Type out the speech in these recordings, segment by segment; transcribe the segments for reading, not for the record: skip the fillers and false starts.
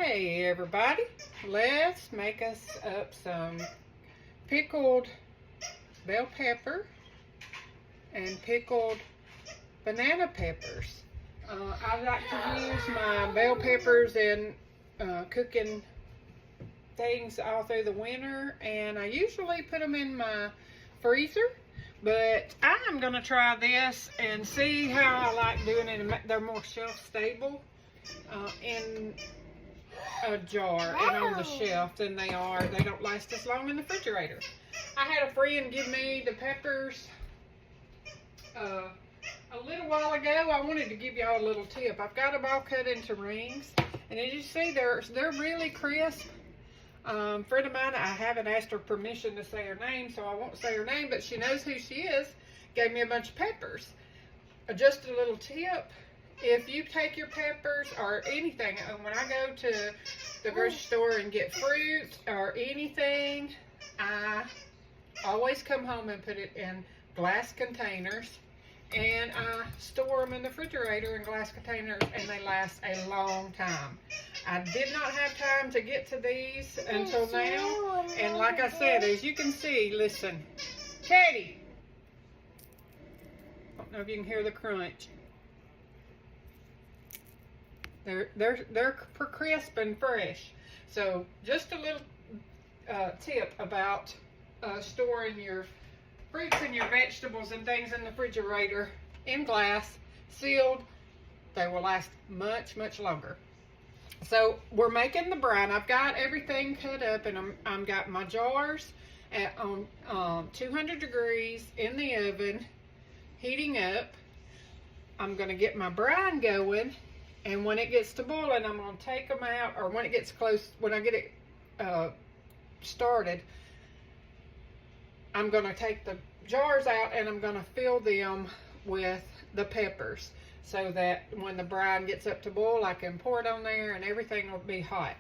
Hey everybody, let's make us up some pickled bell pepper and pickled banana peppers. I like to use my bell peppers in cooking things all through the winter, and I usually put them in my freezer, but I'm going to try this and see how I like doing it. They're more shelf stable in a jar and on the shelf than they don't last as long in the refrigerator. I had a friend give me the peppers a little while ago. I wanted to give y'all a little tip. I've got them all cut into rings, and as you see, they're really crisp. Friend of mine, I haven't asked her permission to say her name, so I won't say her name, but she knows who she is, gave me a bunch of peppers. Just a little tip: if you take your peppers or anything, when I go to the grocery store and get fruit or anything, I always come home and put it in glass containers, and I store them in the refrigerator in glass containers, and they last a long time. I did not have time to get to these until now, and like I said, as you can see, listen, Teddy, I don't know if you can hear the crunch. They're crisp and fresh. So just a little tip about storing your fruits and your vegetables and things in the refrigerator in glass, sealed. They will last much longer. So we're making the brine. I've got everything cut up, and I'm got my jars on 200 degrees in the oven, heating up. I'm gonna get my brine going, and when it gets to boiling, I'm gonna take them out, or when it gets close, when I get it started, I'm gonna take the jars out and I'm gonna fill them with the peppers, so that when the brine gets up to boil, I can pour it on there and everything will be hot.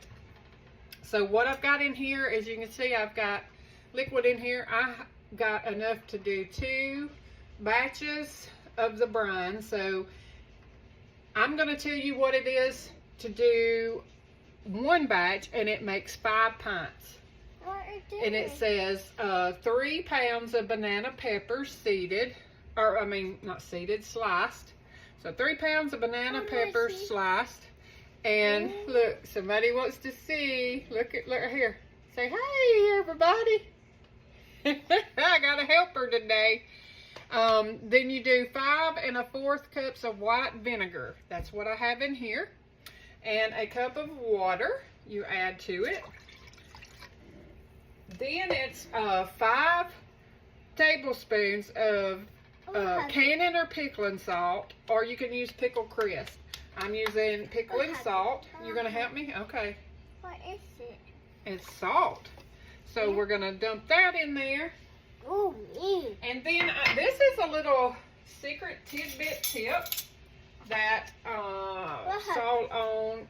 So what I've got in here, as you can see, I've got liquid in here. I got enough to do 2 batches of the brine. So I'm going to tell you what it is to do 1 batch, and it makes 5 pints. And it says 3 pounds of banana peppers seeded, or I mean not seeded, sliced. So 3 pounds of banana peppers sliced. And look, somebody wants to see. Look here. Say hey everybody. I got a helper today. Then you do 5 1/4 cups of white vinegar. That's what I have in here. And a cup of water you add to it. Then it's 5 tablespoons of canning or pickling salt, or you can use pickle crisp. I'm using pickling salt. You're going to help me? Okay. What is it? It's salt. So we're going to dump that in there. Oh, and then this is a little secret tidbit tip that saw on,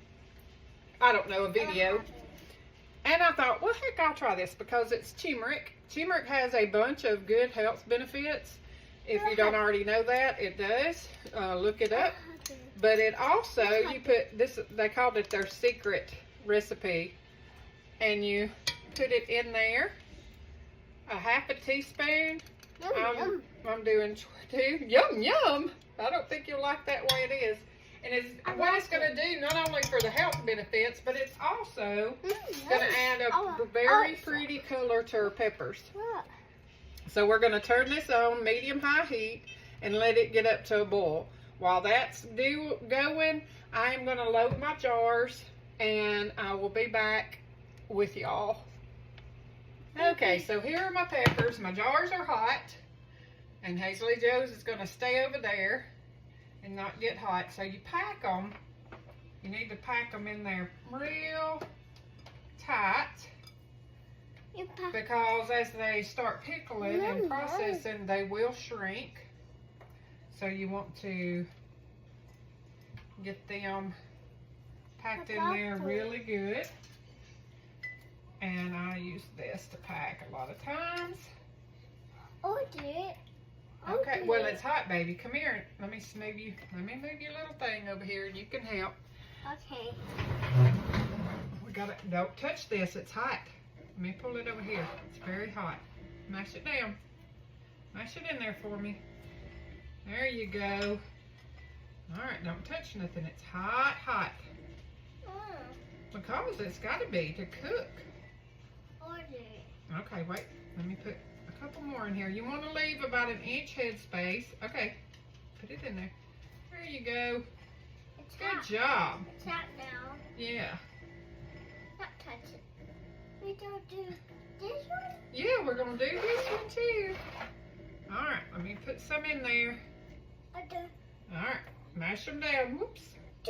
I don't know, a video. And I thought, well, heck, I'll try this because it's turmeric. Turmeric has a bunch of good health benefits. If you don't already know that, it does. Look it up. But it also, you put this, they called it their secret recipe. And you put it in there. A 1/2 teaspoon. I'm doing 2. Yum. I don't think you'll like that way it is. And what it's going to do, not only for the health benefits, but it's also going to add a very pretty color to our peppers. So we're going to turn this on medium-high heat and let it get up to a boil. While that's going, I am going to load my jars, and I will be back with y'all. Okay, so here are my peppers. My jars are hot, and Hazley Joe's is going to stay over there and not get hot. So you pack them. You need to pack them in there real tight, because as they start pickling and processing, they will shrink. So you want to get them packed in there really good. And I use this to pack a lot of times. Okay, well, it's hot, baby. Come here. Let me move your little thing over here, and you can help. Okay. don't touch this, it's hot. Let me pull it over here. It's very hot. Mash it down. Mash it in there for me. There you go. Alright, don't touch nothing. It's hot, hot. Because it's got to be to cook. Okay, wait. Let me put a couple more in here. You want to leave about an inch headspace. Okay, put it in there. There you go. Good job. It's hot now. Yeah. Not touch it. We don't do this one? Yeah, we're going to do this one too. Alright, let me put some in there. I do. Alright, mash them down. Whoops.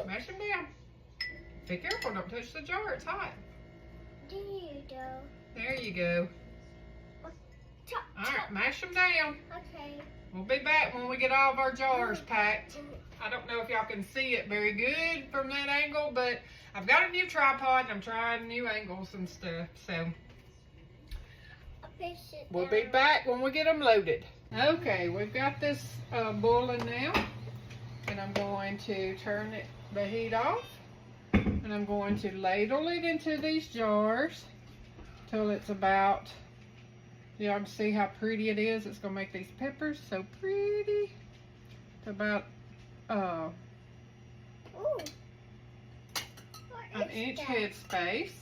Mash them down. Be careful, don't touch the jar. It's hot. There you go. There you go. Chop, Alright, mash them down. Okay. We'll be back when we get all of our jars packed. I don't know if y'all can see it very good from that angle, but I've got a new tripod and I'm trying new angles and stuff, so we'll be back when we get them loaded. Okay, we've got this boiling now, and I'm going to turn the heat off, and I'm going to ladle it into these jars till it's about, y'all can see how pretty it is. It's going to make these peppers so pretty. It's about an inch headspace.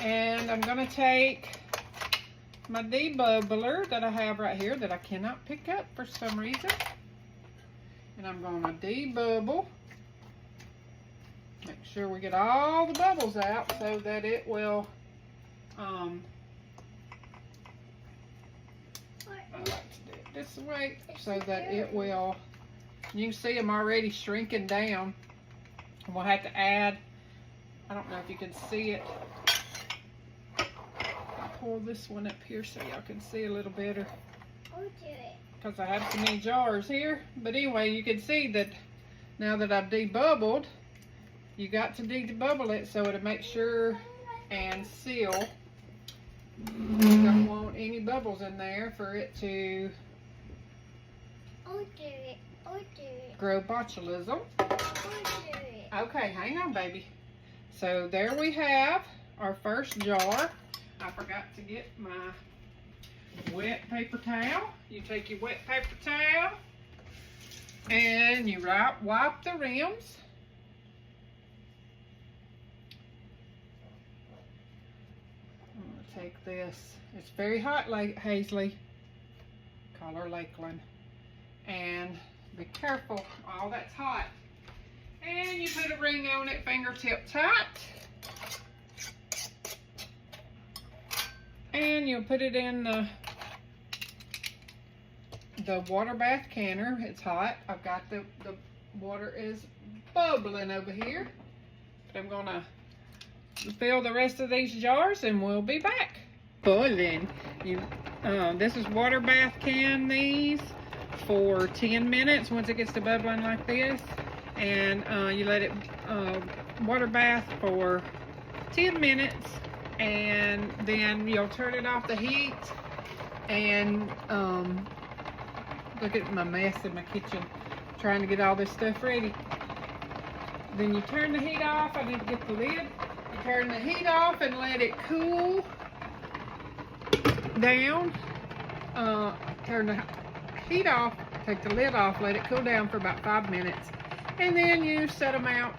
And I'm going to take my debubbler that I have right here that I cannot pick up for some reason. And I'm going to debubble. Make sure we get all the bubbles out so that it will, I like to do it this way so that it will, you can see them already shrinking down. And we'll have to add, I don't know if you can see it. I'll pull this one up here so y'all can see a little better. I'll do it. Because I have so many jars here. But anyway, you can see that now that I've debubbled, you got to debubble it so it'll make sure and seal. You don't want any bubbles in there for it to grow botulism. Okay, hang on, baby. So there we have our first jar. I forgot to get my wet paper towel. You take your wet paper towel and you wipe the rims. I'm going to take this. It's very hot, like Hazley. Call her Lakeland. And be careful, all that's hot. And you put a ring on it, fingertip tight. And you'll put it in the water bath canner. It's hot. I've got the water is bubbling over here. But I'm gonna fill the rest of these jars and we'll be back. Boiling. This is water bath can these for 10 minutes once it gets to bubbling like this. And you let it water bath for 10 minutes and then you'll turn it off the heat. And look at my mess in my kitchen trying to get all this stuff ready. Then you turn the heat off. I need to get the lid. You turn the heat off and let it cool down. Turn the heat off, take the lid off, let it cool down for about 5 minutes. And then you set them out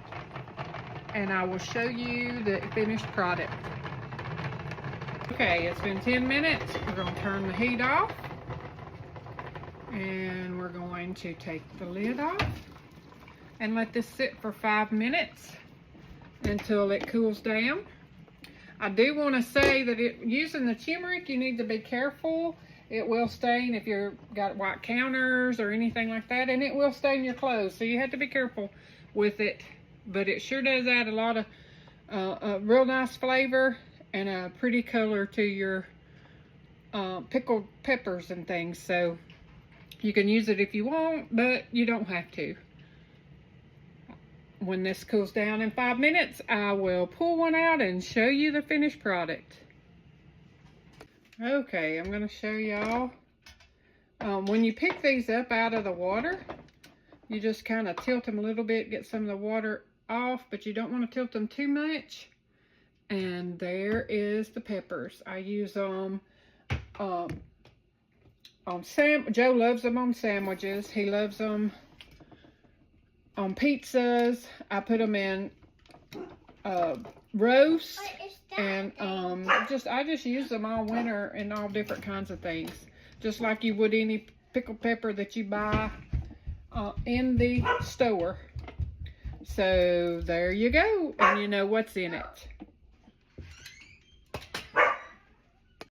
and I will show you the finished product. Okay, it's been 10 minutes. We're going to turn the heat off. And we're going to take the lid off and let this sit for 5 minutes until it cools down. I do want to say that using the turmeric, you need to be careful. It will stain if you've got white counters or anything like that, and it will stain your clothes. So you have to be careful with it. But it sure does add a lot of a real nice flavor and a pretty color to your pickled peppers and things. So you can use it if you want, but you don't have to. When this cools down in 5 minutes, I will pull one out and show you the finished product. Okay, I'm going to show y'all. When you pick these up out of the water, you just kind of tilt them a little bit, get some of the water off, but you don't want to tilt them too much. And there is the peppers. I use them on Joe loves them on sandwiches. He loves them on pizzas. I put them in roast, and I just use them all winter in all different kinds of things, just like you would any pickled pepper that you buy in the store. So there you go, and you know what's in it.